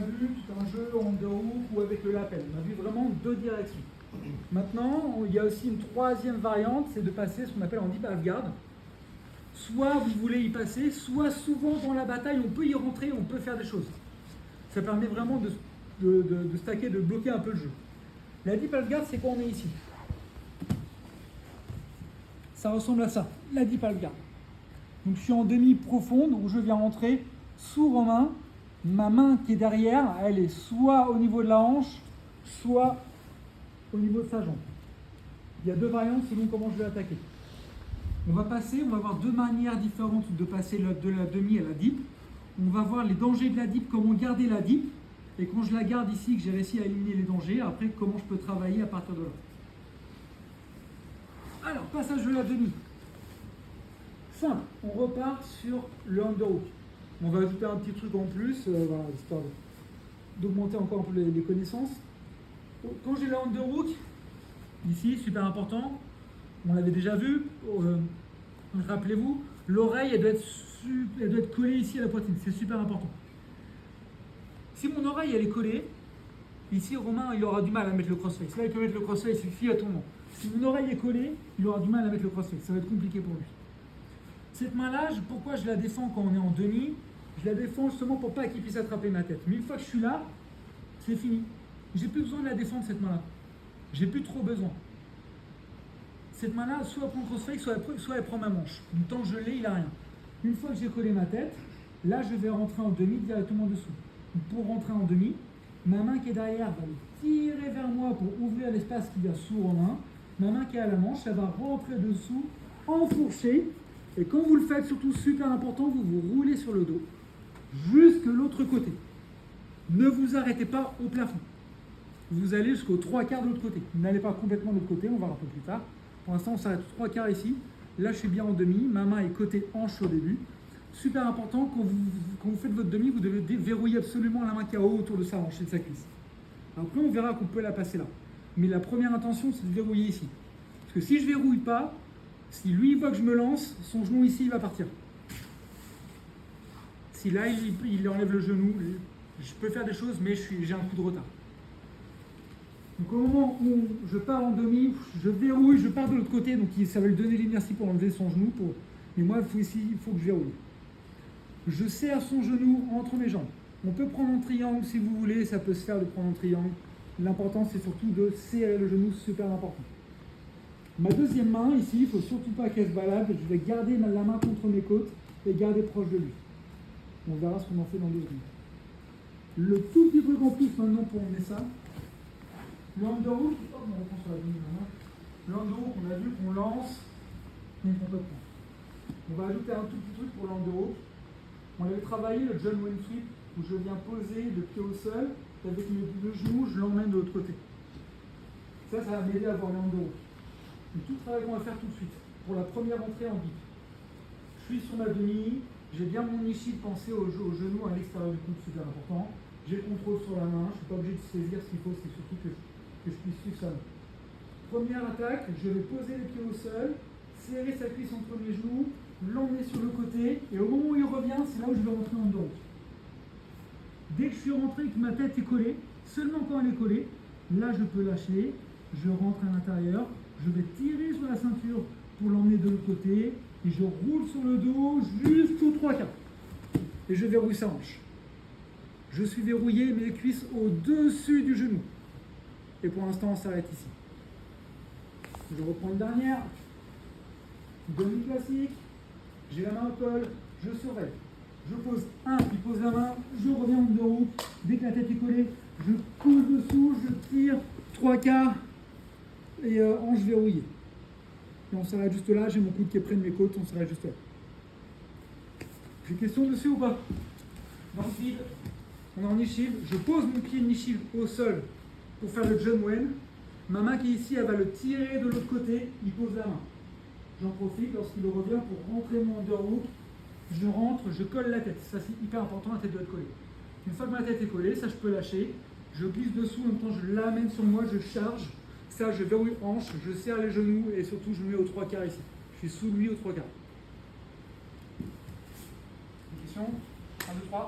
vu tout un jeu en underhook ou avec le lapel. On a vu vraiment deux directions. Maintenant, il y a aussi une troisième variante, c'est de passer ce qu'on appelle en deep half-guard. Soit vous voulez y passer, soit souvent dans la bataille, on peut y rentrer, on peut faire des choses. Ça permet vraiment de stacker, de bloquer un peu le jeu. La deep half-guard, c'est quand on est ici. Ça ressemble à ça, la deep half-guard. Donc je suis en demi profonde, où je viens rentrer sous Romain. Ma main qui est derrière, elle est soit au niveau de la hanche, soit au niveau de sa jambe. Il y a deux variantes selon comment je vais attaquer. On va avoir deux manières différentes de passer de la demi à la deep. On va voir les dangers de la deep, comment garder la deep. Et quand je la garde ici, que j'ai réussi à éliminer les dangers, après comment je peux travailler à partir de là. Alors, passage de la demi. Simple, on repart sur le underhook. On va ajouter un petit truc en plus, voilà, histoire d'augmenter encore un peu les connaissances. Quand j'ai le underhook, ici, super important, on l'avait déjà vu, rappelez-vous, l'oreille, elle doit être collée ici à la poitrine, c'est super important. Si mon oreille, elle est collée, ici, Romain, il aura du mal à mettre le crossface. Là, il peut mettre le crossface, il suffit à tout moment. Si mon oreille est collée, il aura du mal à mettre le crossface, ça va être compliqué pour lui. Cette main-là, pourquoi je la défends quand on est en demi? Je la défends justement pour pas qu'il puisse attraper ma tête. Mais une fois que je suis là, c'est fini. J'ai plus besoin de la défendre, cette main-là. J'ai plus trop besoin. Cette main-là, soit elle prend le crossface, soit elle prend ma manche. Du temps que je l'ai, il n'a rien. Une fois que j'ai collé ma tête, là, je vais rentrer en demi directement dessous. Donc, pour rentrer en demi, ma main qui est derrière va me tirer vers moi pour ouvrir l'espace qu'il y a sous Romain. Ma main qui est à la manche, elle va rentrer dessous, enfourcher. Et quand vous le faites, surtout super important, vous vous roulez sur le dos, jusque l'autre côté. Ne vous arrêtez pas au plafond. Vous allez jusqu'aux 3/4 de l'autre côté. Vous n'allez pas complètement de l'autre côté, on va voir un peu plus tard. Pour l'instant, on s'arrête aux 3/4 ici. Là, je suis bien en demi. Ma main est côté hanche au début. Super important, quand vous faites votre demi, vous devez verrouiller absolument la main qui est haut autour de sa hanche et de sa cuisse. Après, on verra qu'on peut la passer là. Mais la première intention, c'est de verrouiller ici. Parce que si je ne verrouille pas, si lui il voit que je me lance, son genou ici il va partir. Si là il enlève le genou, je peux faire des choses, mais j'ai un coup de retard. Donc au moment où je pars en demi, je verrouille, je pars de l'autre côté, donc ça va lui donner l'inertie pour enlever son genou. Mais moi, il faut que je verrouille. Je serre son genou entre mes jambes. On peut prendre un triangle si vous voulez, ça peut se faire de prendre un triangle. L'important c'est surtout de serrer le genou, super important. Ma deuxième main, ici, il ne faut surtout pas qu'elle se balade. Je vais garder la main contre mes côtes et garder proche de lui. On verra ce qu'on en fait dans 2 secondes. Le tout petit truc en plus maintenant pour emmener ça, le underhook, le underhook, on a vu qu'on lance, on va ajouter un tout petit truc pour le underhook. On avait travaillé le John Wayne Sweep, où je viens poser le pied au sol, et avec le genou, je l'emmène de l'autre côté. Ça va m'aider à avoir le underhook. Tout le travail qu'on va faire tout de suite, pour la première entrée en dip. Je suis sur ma demi, j'ai bien mon nichi de penser au genou à l'extérieur du coude, super important. J'ai le contrôle sur la main, je ne suis pas obligé de saisir ce qu'il faut, c'est surtout que je puisse suivre ça. Première attaque, je vais poser les pieds au sol, serrer sa cuisse entre mes genoux, l'emmener sur le côté, et au moment où il revient, c'est là où je vais rentrer en dehors. Dès que je suis rentré et que ma tête est collée, seulement quand elle est collée, là je peux lâcher, je rentre à l'intérieur. Je vais tirer sur la ceinture pour l'emmener de l'autre côté et je roule sur le dos jusqu'aux 3/4. Et je verrouille sa hanche. Je suis verrouillé, mes cuisses au-dessus du genou. Et pour l'instant, on s'arrête ici. Je reprends une dernière. Demi classique. J'ai la main au col, je surveille. Je pose un, il pose la main, je reviens en underhook. Dès que la tête est collée, je pousse dessous, je tire 3/4. Et hanche verrouillée. Et on s'arrête juste là, j'ai mon coude qui est près de mes côtes, on s'arrête juste là. J'ai question dessus ou pas? Dans le vide, on est en knee shield, je pose mon pied knee shield au sol pour faire le John Wayne. Ma main qui est ici, elle va le tirer de l'autre côté, il pose la main. J'en profite lorsqu'il revient pour rentrer mon underhook. Je rentre, je colle la tête. Ça c'est hyper important, la tête doit être collée. Une fois que ma tête est collée, ça je peux lâcher. Je glisse dessous, en même temps je l'amène sur moi, je charge. Ça, je verrouille hanche, je serre les genoux et surtout je me mets aux 3/4 ici. Je suis sous lui aux 3/4. Une question 1, 2, 3.